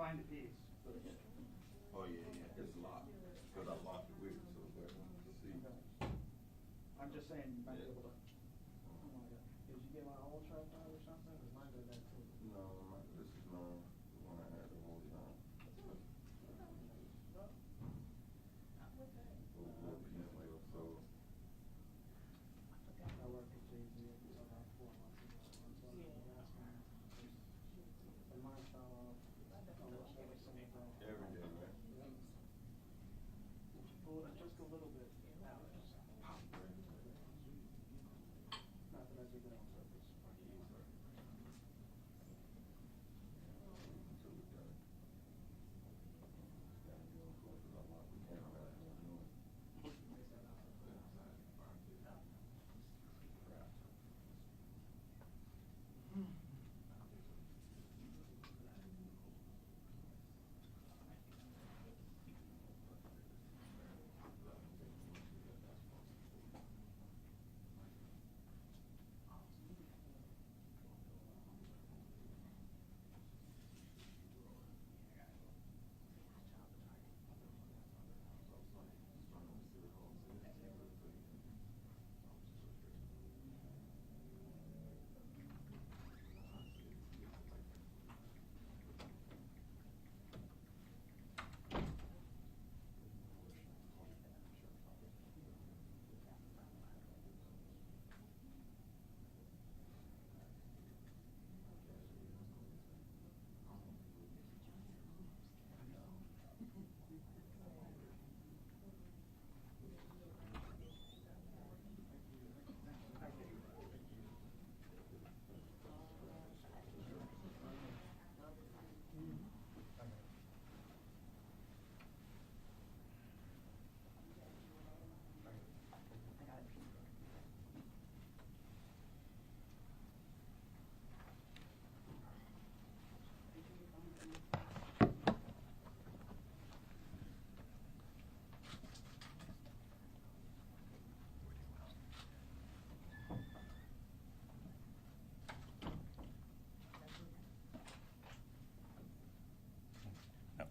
find the keys. Oh, yeah, it's locked, because I locked it with it, so it's to see. Okay. I'm just saying you might be able to. Oh my God. Did you get my old trap out or something? Or mine did that too? No, this is the one I had the whole time. Little piece later, so. I worked with Jay-Z about 4 months ago. And mine fell off almost every single day. Every day, man. Pull it just a little bit out. Not that I did it on purpose.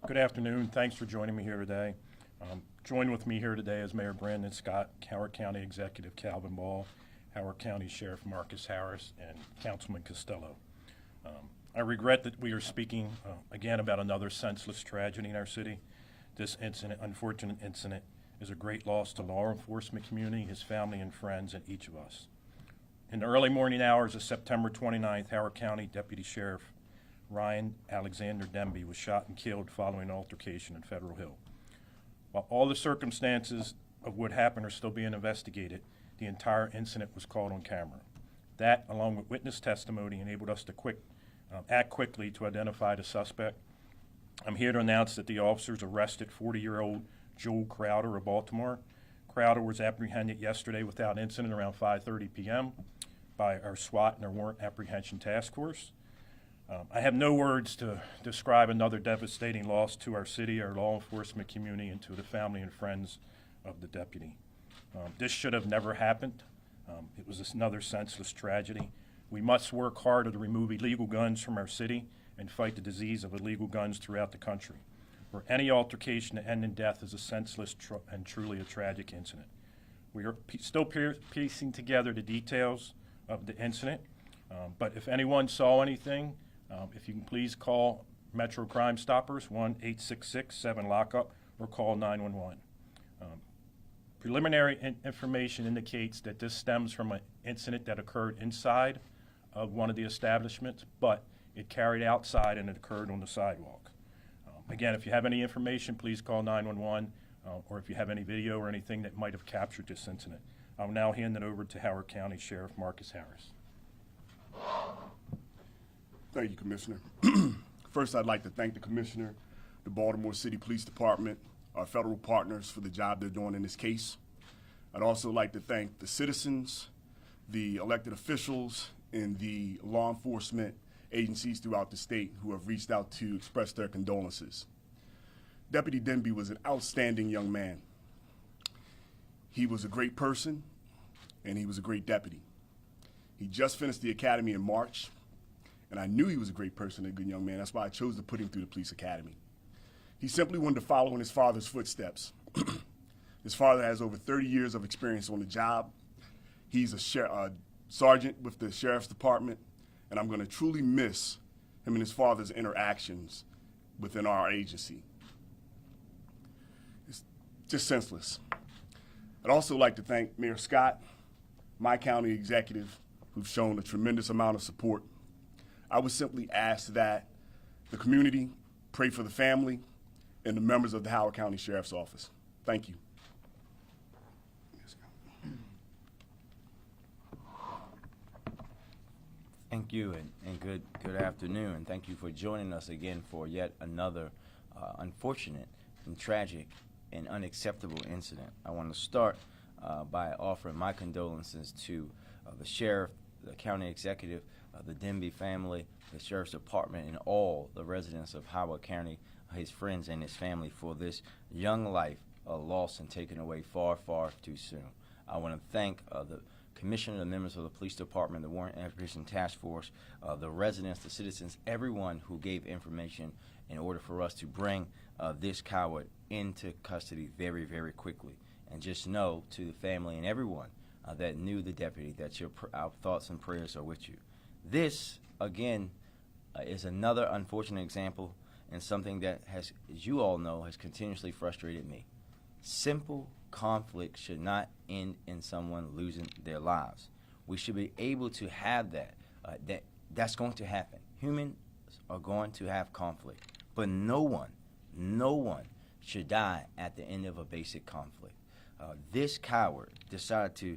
Good afternoon. Thanks for joining me here today. Joined with me here today is Mayor Brandon Scott, Howard County Executive Calvin Ball, Howard County Sheriff Marcus Harris, and Councilman Costello. I regret that we are speaking again about another senseless tragedy in our city. This incident, unfortunate incident, is a great loss to law enforcement community, his family and friends, and each of us. In the early morning hours of September 29th, Howard County Deputy Sheriff Ryan Alexander Demby was shot and killed following an altercation in Federal Hill. While all the circumstances of what happened are still being investigated, the entire incident was caught on camera. That, along with witness testimony, enabled us to act quickly to identify the suspect. I'm here to announce that the officers arrested 40-year-old Joel Crowder of Baltimore. Crowder was apprehended yesterday without incident around 5:30 p.m. by our SWAT and our Warrant Apprehension Task Force. I have no words to describe another devastating loss to our city, our law enforcement community, and to the family and friends of the deputy. This should have never happened. It was another senseless tragedy. We must work harder to remove illegal guns from our city and fight the disease of illegal guns throughout the country, where any altercation to end in death is a senseless and truly a tragic incident. We are still piecing together the details of the incident, but if anyone saw anything, if you can please call Metro Crime Stoppers, 1-866-7-LOCK-UP, or call 911. Preliminary information indicates that this stems from an incident that occurred inside of one of the establishments, but it carried outside and it occurred on the sidewalk. Again, if you have any information, please call 911, or if you have any video or anything that might have captured this incident. I'll now hand it over to Howard County Sheriff Marcus Harris. Thank you, Commissioner. First, I'd like to thank the Commissioner, the Baltimore City Police Department, our federal partners for the job they're doing in this case. I'd also like to thank the citizens, the elected officials, and the law enforcement agencies throughout the state who have reached out to express their condolences. Deputy Demby was an outstanding young man. He was a great person, and he was a great deputy. He just finished the academy in March, and I knew he was a great person and a good young man. That's why I chose to put him through the police academy. He simply wanted to follow in his father's footsteps. His father has over 30 years of experience on the job. He's a sergeant with the sheriff's department, and I'm going to truly miss him and his father's interactions within our agency. It's just senseless. I'd also like to thank Mayor Scott, my county executive, who've shown a tremendous amount of support. I would simply ask that the community pray for the family and the members of the Howard County Sheriff's Office. Thank you. Thank you, and good afternoon, and thank you for joining us again for yet another unfortunate and tragic and unacceptable incident. I want to start by offering my condolences to the sheriff, the county executive, the Demby family, the sheriff's department, and all the residents of Howard County, his friends and his family, for this young life lost and taken away far, far too soon. I want to thank the Commissioner, the members of the Police Department, the Warrant Application Task Force, the residents, the citizens, everyone who gave information in order for us to bring this coward into custody very, very quickly. And just know to the family and everyone that knew the deputy that our thoughts and prayers are with you. This, again, is another unfortunate example and something that has, as you all know, has continuously frustrated me. Simple conflict should not end in someone losing their lives. We should be able to have that. That's going to happen. Humans are going to have conflict, but no one should die at the end of a basic conflict. This coward decided to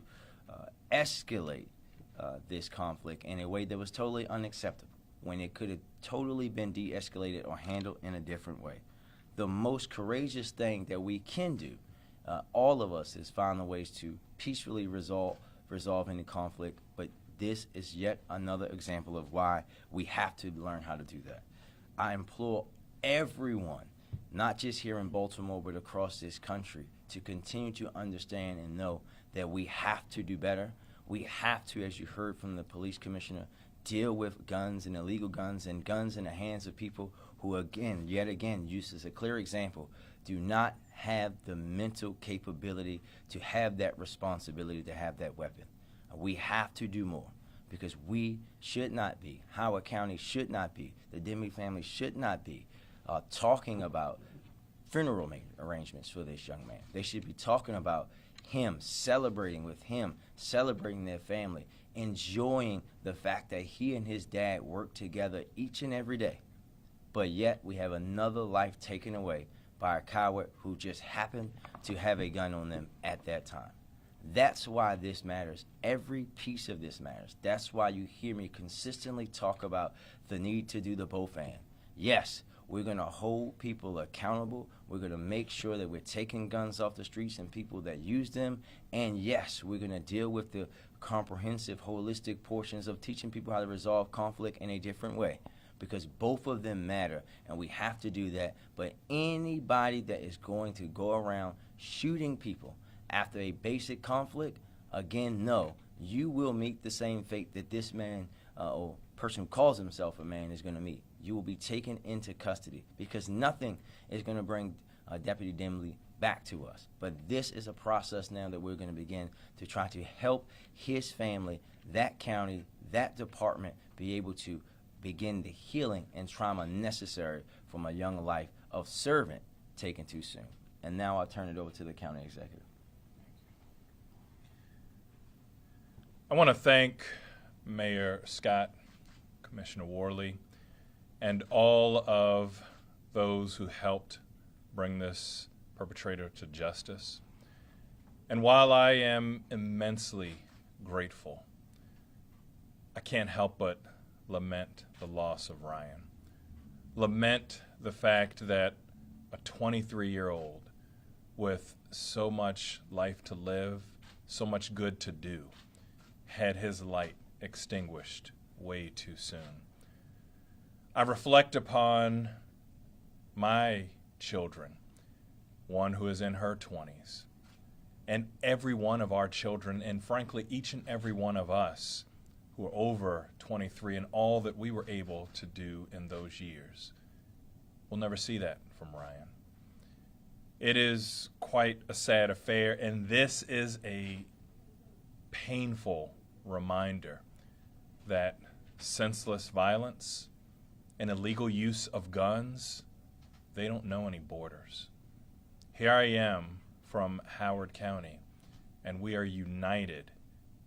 escalate this conflict in a way that was totally unacceptable, when it could have totally been de-escalated or handled in a different way. The most courageous thing that we can do, all of us, is find ways to peacefully resolve any conflict, but this is yet another example of why we have to learn how to do that. I implore everyone, not just here in Baltimore, but across this country, to continue to understand and know that we have to do better. We have to, as you heard from the police commissioner, deal with guns and illegal guns and guns in the hands of people who, again, yet again, used as a clear example, do not have the mental capability to have that responsibility to have that weapon. We have to do more, because we should not be, Howard County should not be, the Demby family should not be talking about funeral arrangements for this young man. They should be talking about him, celebrating with him, celebrating their family, enjoying the fact that he and his dad work together each and every day. But yet we have another life taken away by a coward who just happened to have a gun on them at that time. That's why this matters. Every piece of this matters. That's why you hear me consistently talk about the need to do the both and. Yes, we're going to hold people accountable. We're going to make sure that we're taking guns off the streets and people that use them. And yes, we're going to deal with the comprehensive, holistic portions of teaching people how to resolve conflict in a different way, because both of them matter, and we have to do that. But anybody that is going to go around shooting people after a basic conflict, again, no, you will meet the same fate that this man or person who calls himself a man is going to meet. You will be taken into custody, because nothing is going to bring Deputy Demby back to us. But this is a process now that we're going to begin to try to help his family, that county, that department be able to begin the healing and trauma necessary from a young life of servant taken too soon. And now I'll turn it over to the county executive. I want to thank Mayor Scott, Commissioner Worley, and all of those who helped bring this perpetrator to justice. And while I am immensely grateful, I can't help but lament the loss of Ryan. Lament the fact that a 23-year-old with so much life to live, so much good to do, had his light extinguished way too soon. I reflect upon my children, one who is in her 20s, and every one of our children, and frankly, each and every one of us who are over 23 and all that we were able to do in those years. We'll never see that from Ryan. It is quite a sad affair, and this is a painful reminder that senseless violence and illegal use of guns, they don't know any borders. Here I am from Howard County, and we are united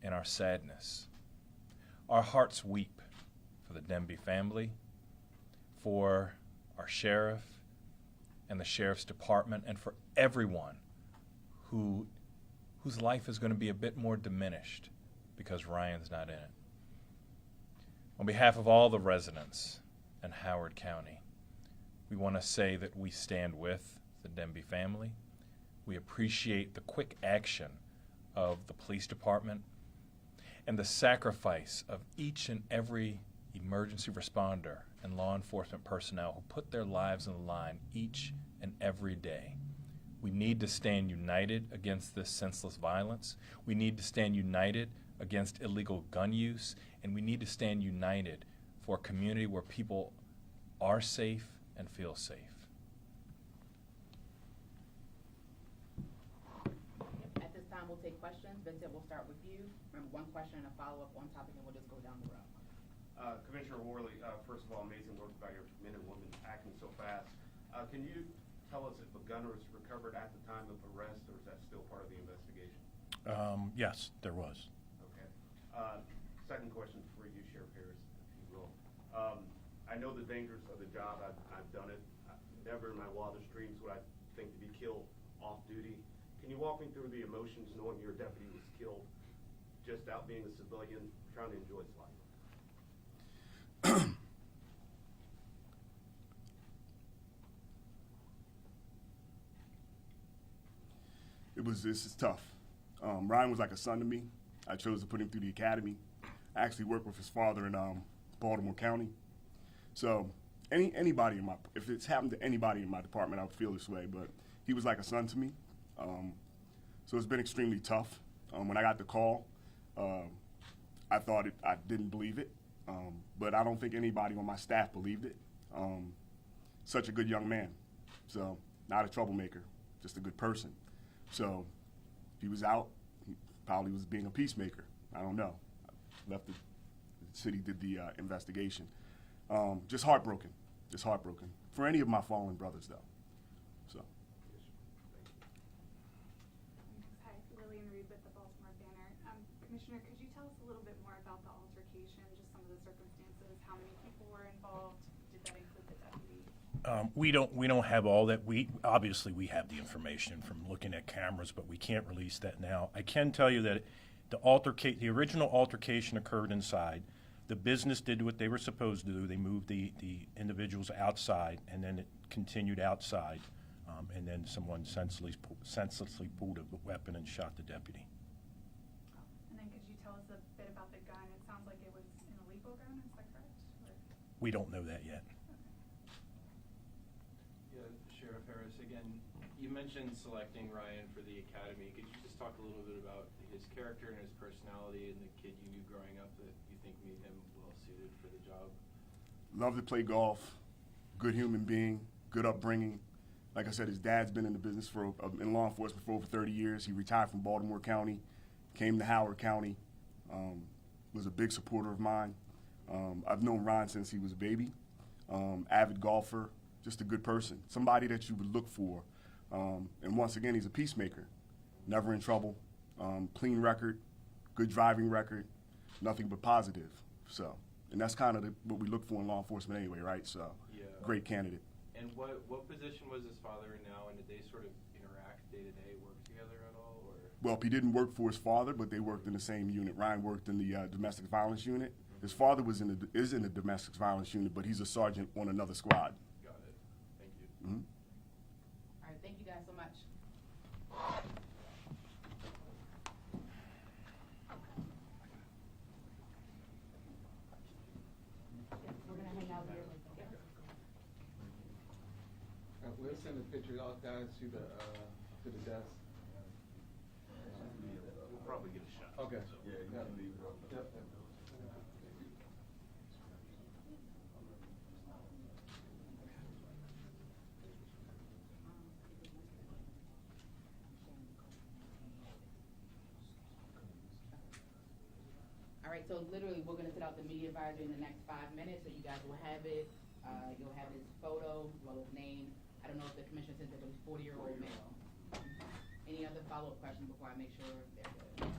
in our sadness. Our hearts weep for the Demby family, for our sheriff and the sheriff's department, and for everyone whose life is going to be a bit more diminished because Ryan's not in it. On behalf of all the residents in Howard County, we want to say that we stand with the Demby family. We appreciate the quick action of the police department and the sacrifice of each and every emergency responder and law enforcement personnel who put their lives on the line each and every day. We need to stand united against this senseless violence. We need to stand united against illegal gun use, and we need to stand united for a community where people are safe and feel safe. At this time, we'll take questions. Vincent, we'll start with you. Remember, one question and a follow-up on topic, and we'll just go down the row. Commissioner Worley, first of all, amazing work by your men and women acting so fast. Can you tell us if a gun was recovered at the time of arrest, or is that still part of the investigation? Yes, there was. Okay. Second question for you, Sheriff Harris, if you will. I know the dangers of the job. I've done it. Never in my wildest dreams would I think to be killed off duty. Can you walk me through the emotions knowing your deputy was killed just out being a civilian, trying to enjoy his life? This is tough. Ryan was like a son to me. I chose to put him through the academy. I actually worked with his father in Baltimore County. So anybody if it's happened to anybody in my department, I would feel this way, but he was like a son to me. So it's been extremely tough. When I got the call, I didn't believe it, but I don't think anybody on my staff believed it. Such a good young man. So not a troublemaker, just a good person. So if he was out, he probably was being a peacemaker. I don't know. Left the city did the investigation. Just heartbroken. Just heartbroken. For any of my fallen brothers, though. So. Hi, Lillian Reed with the Baltimore Banner. Commissioner, could you tell us a little bit more about the altercation, just some of the circumstances, how many people were involved? Did that include the deputy? We don't have all that. Obviously we have the information from looking at cameras, but we can't release that now. I can tell you that the original altercation occurred inside. The business did what they were supposed to do. They moved the individuals outside, and then it continued outside, and then someone senselessly pulled a weapon and shot the deputy. And then could you tell us a bit about the gun? It sounds like it was an illegal gun, is that correct? Or? We don't know that yet. Yeah, Sheriff Harris, again, you mentioned selecting Ryan for the academy. Could you just talk a little bit about his character and his personality and the kid you knew growing up that you think made him well suited for the job? Loved to play golf, good human being, good upbringing. Like I said, his dad's been in the business in law enforcement for over 30 years. He retired from Baltimore County, came to Howard County, was a big supporter of mine. I've known Ryan since he was a baby, avid golfer, just a good person, somebody that you would look for. And once again, he's a peacemaker, never in trouble, clean record, good driving record, nothing but positive. So, and that's kind of what we look for in law enforcement anyway, right? So, Yeah. Great candidate. And what position was his father in now, and did they sort of interact day to day, work together at all, or? Well, he didn't work for his father, but they worked in the same unit. Ryan worked in the domestic violence unit. His father is in the domestic violence unit, but he's a sergeant on another squad. Got it. Thank you. Mm-hmm. All right, thank you guys so much. We're gonna hang out here. We'll send the pictures out guys to the desk. We'll probably get a shot. Okay. Yeah, you can leave. Yep. All right, so literally, we're gonna send out the media advisory in the next 5 minutes, so you guys will have it. You'll have his photo, as well as name. I don't know if the commissioner said that it was 40-year-old male. Any other follow-up questions before I make sure they're good?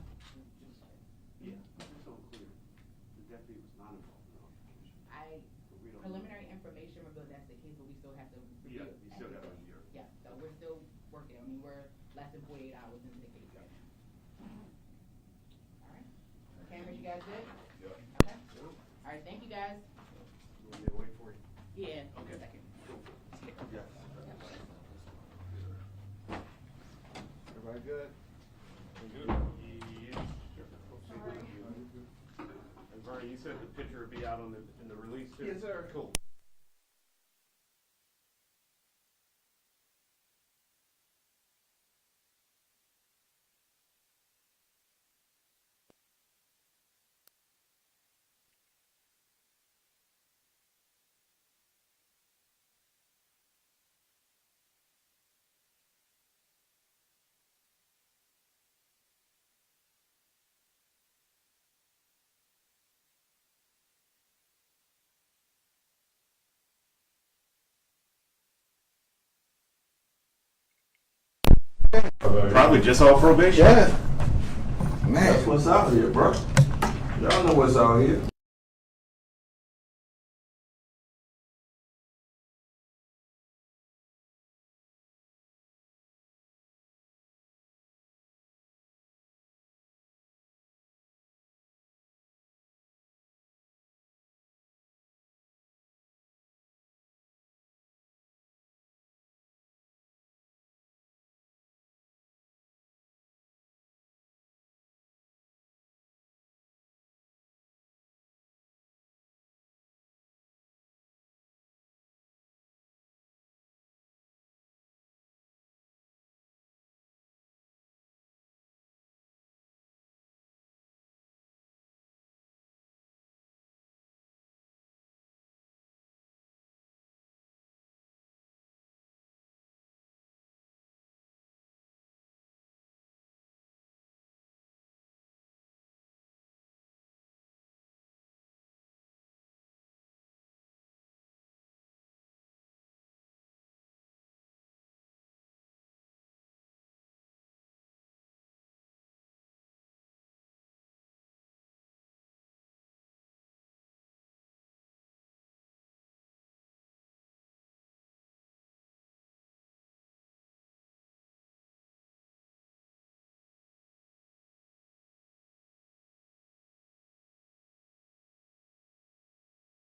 Yeah, just so clear, the deputy was not involved in the altercation. But we don't know. Preliminary information revealed that's the case, but we still have to review Yeah, it. you still got a year. Yeah, so we're still working. I mean, we're less than 48 hours into the case right now. All right. Cameras, you guys good? Yeah. Okay. All right, thank you guys. You want me to wait for you? Yeah, Okay. a second. Yes. Everybody good? Yeah. And Bernie, you said the picture would be out on in the release too? Yes, sir. Cool. Probably just off probation. Yeah. Man, what's out here, bro? Y'all know what's out here.